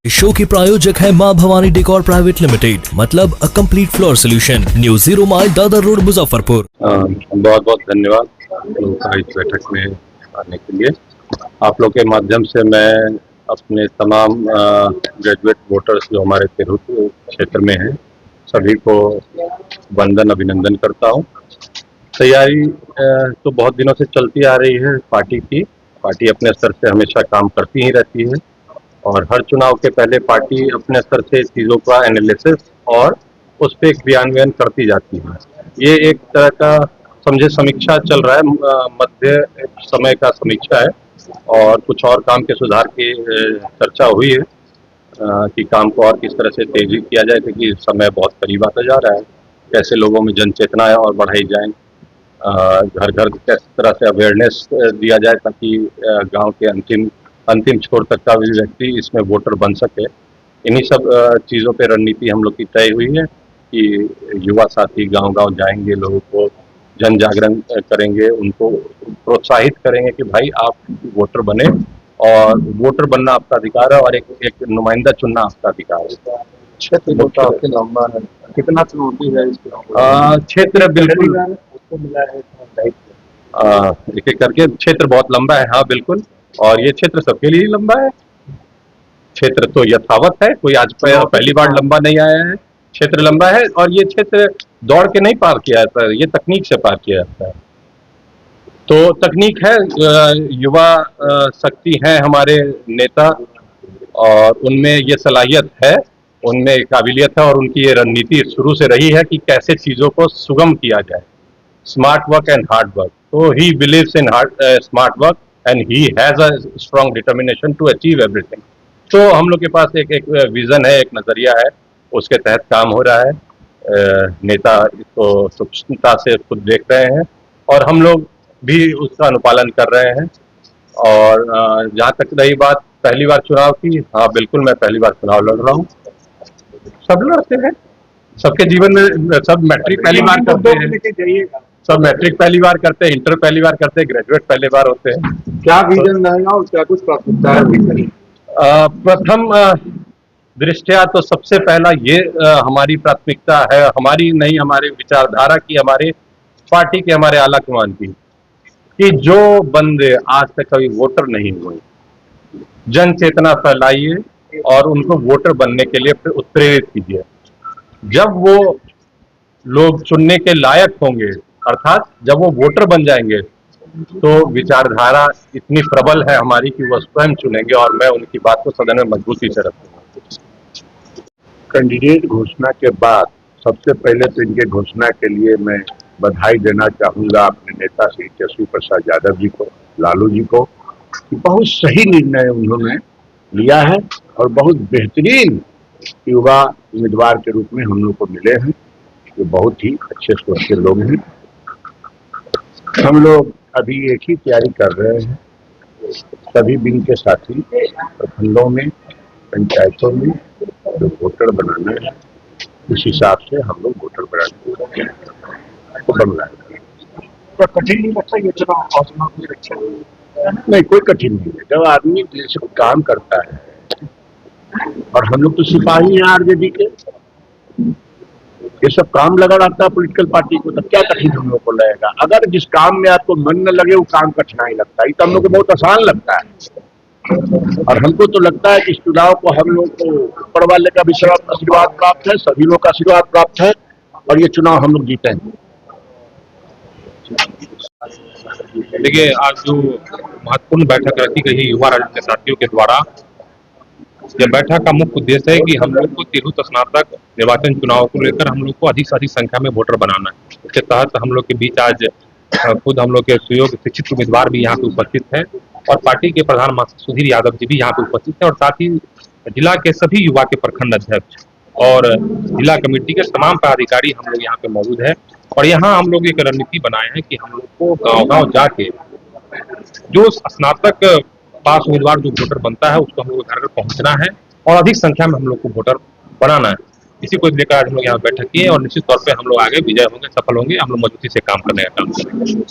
इस शो के प्रायोजक है मां भवानी डेकोर प्राइवेट लिमिटेड, मतलब a complete floor solution, new 0 mile Dadar road Muzaffarpur. बहुत बहुत धन्यवाद लोगों का इस बैठक में आने के लिए। आप लोग के माध्यम से मैं अपने तमाम ग्रेजुएट वोटर्स जो हमारे तिरहुत क्षेत्र में हैं सभी को वंदन अभिनंदन करता हूं। तैयारी तो बहुत दिनों से चलती आ रही है पार्टी की। पार्टी अपने स्तर से हमेशा काम करती ही रहती है और हर चुनाव के पहले पार्टी अपने स्तर से चीज़ों का एनालिसिस और उस पर क्रियान्वयन करती जाती है। ये एक तरह का समझे समीक्षा चल रहा है, मध्य समय का समीक्षा है और कुछ और काम के सुधार की चर्चा हुई है कि काम को और किस तरह से तेजी किया जाए, क्योंकि समय बहुत करीब आता जा रहा है। कैसे लोगों में जन चेतना और बढ़ाई जाए, घर घर किस तरह से अवेयरनेस दिया जाए ताकि गांव के अंतिम छोर तक का भी व्यक्ति इसमें वोटर बन सके। इन्हीं सब चीज़ों पे रणनीति हम लोग की तय हुई है कि युवा साथी गांव-गांव जाएंगे, लोगों को जन जागरण करेंगे, उनको प्रोत्साहित करेंगे कि भाई आप वोटर बने और वोटर बनना आपका अधिकार है और एक नुमाइंदा चुनना आपका अधिकार है। क्षेत्र काफी लंबा है, कितना चुनौती है क्षेत्र बिल्कुल एक एक करके क्षेत्र बहुत लंबा है। हाँ बिल्कुल, और ये क्षेत्र सबके लिए लंबा है। क्षेत्र तो यथावत है, कोई आज पहली बार लंबा नहीं आया है। क्षेत्र लंबा है और ये क्षेत्र दौड़ के नहीं पार किया जाता है, ये तकनीक से पार किया जाता है। तो तकनीक है, युवा शक्ति है हमारे नेता और उनमें ये सलाहियत है, उनमें काबिलियत है और उनकी ये रणनीति शुरू से रही है कि कैसे चीज़ों को सुगम किया जाए। Smart work and hard work. तो he believes in smart work and he has a strong determination to achieve everything. तो हम लोग के पास एक विज़न है, एक नज़रिया है, उसके तहत काम हो रहा है। नेता इसको सूक्ष्मता से खुद देख रहे हैं और हम लोग भी उसका अनुपालन कर रहे हैं। और जहाँ तक रही बात पहली बार चुनाव की, हाँ बिल्कुल मैं पहली बार चुनाव लड़ रहा हूँ। सब लड़ते हैं, सबके जीवन में सब मैट्रिक पहली बार करते हैं, सब मैट्रिक पहली बार करते हैं, इंटर पहली बार करते हैं, ग्रेजुएट पहली बार होते हैं। क्या विजन रहेगा और क्या कुछ प्राथमिकता है? प्रथम दृष्टया तो सबसे पहला ये हमारी प्राथमिकता है, हमारी नहीं, हमारे विचारधारा की, हमारे पार्टी के, हमारे आलाकमान की, कि जो बंदे आज तक कभी वोटर नहीं हुए, जन चेतना फैलाइए और उनको वोटर बनने के लिए उत्प्रेरित कीजिए। जब वो लोग चुनने के लायक होंगे, अर्थात जब वो वोटर बन जाएंगे, तो विचारधारा इतनी प्रबल है हमारी कि वो स्वयं चुनेंगे और मैं उनकी बात को सदन में मजबूती से रखूंगा। कैंडिडेट घोषणा के बाद सबसे पहले तो इनके घोषणा के लिए मैं बधाई देना चाहूँगा अपने नेता श्री तेजस्वी प्रसाद यादव जी को, लालू जी को, कि बहुत सही निर्णय उन्होंने लिया है और बहुत बेहतरीन युवा उम्मीदवार के रूप में हम लोग को मिले हैं। ये बहुत ही अच्छे सोच के लोग हैं। हम लोग अभी एक ही तैयारी कर रहे हैं, सभी बिन के साथी प्रखंडों में, पंचायतों में जो वोटर बनाना है, उस हिसाब से हम लोग वोटर बनाने को बनाएंगे। तो कठिन नहीं लगता ये चुनाव और चुनाव की रक्षा? नहीं, कोई कठिन नहीं है। जब आदमी दिल से काम करता है, और हम लोग तो सिपाही हैं आरजेडी के, ये सब काम लगा रहता है पॉलिटिकल पार्टी को, तो क्या कठिन हम लोग को लगेगा? अगर जिस काम में आपको मन न लगे वो काम कठिनाई लगता है, ये तो हम लोग को बहुत आसान लगता है। और हमको तो लगता है कि इस चुनाव को हम लोग को ऊपर वाले का भी आशीर्वाद प्राप्त है, सभी लोग का आशीर्वाद प्राप्त है और ये चुनाव हम लोग जीतेंगे। देखिए, आज जो महत्वपूर्ण बैठक रखी गई है युवा राजनीतिक साथियों के द्वारा, यह बैठक का मुख्य उद्देश्य है कि हम लोग को तिरहुत स्नातक निर्वाचन चुनाव को लेकर हम लोग को अधिक से अधिक संख्या में वोटर बनाना है। इसके तहत हम लोग के बीच आज खुद हम लोग के सुयोग्य शिक्षित उम्मीदवार भी यहाँ पे उपस्थित हैं और पार्टी के प्रधान सुधीर यादव जी भी यहाँ पे उपस्थित हैं और साथ ही जिला के सभी युवा के प्रखंड अध्यक्ष और जिला कमेटी के तमाम पदाधिकारी हम लोग यहाँ पे मौजूद है। और यहाँ हम लोग एक रणनीति बनाए हैं कि हम लोग को गाँव-गाँव जाके जो स्नातक पास उम्मीदवार जो वोटर बनता है उसको हम लोग घर घर पहुँचना है और अधिक संख्या में हम लोग को वोटर बनाना है। इसी को लेकर आज हम लोग यहाँ बैठक किए और निश्चित तौर पर हम लोग आगे विजय होंगे, सफल होंगे। हम लोग मजबूती से काम करने का काम करेंगे।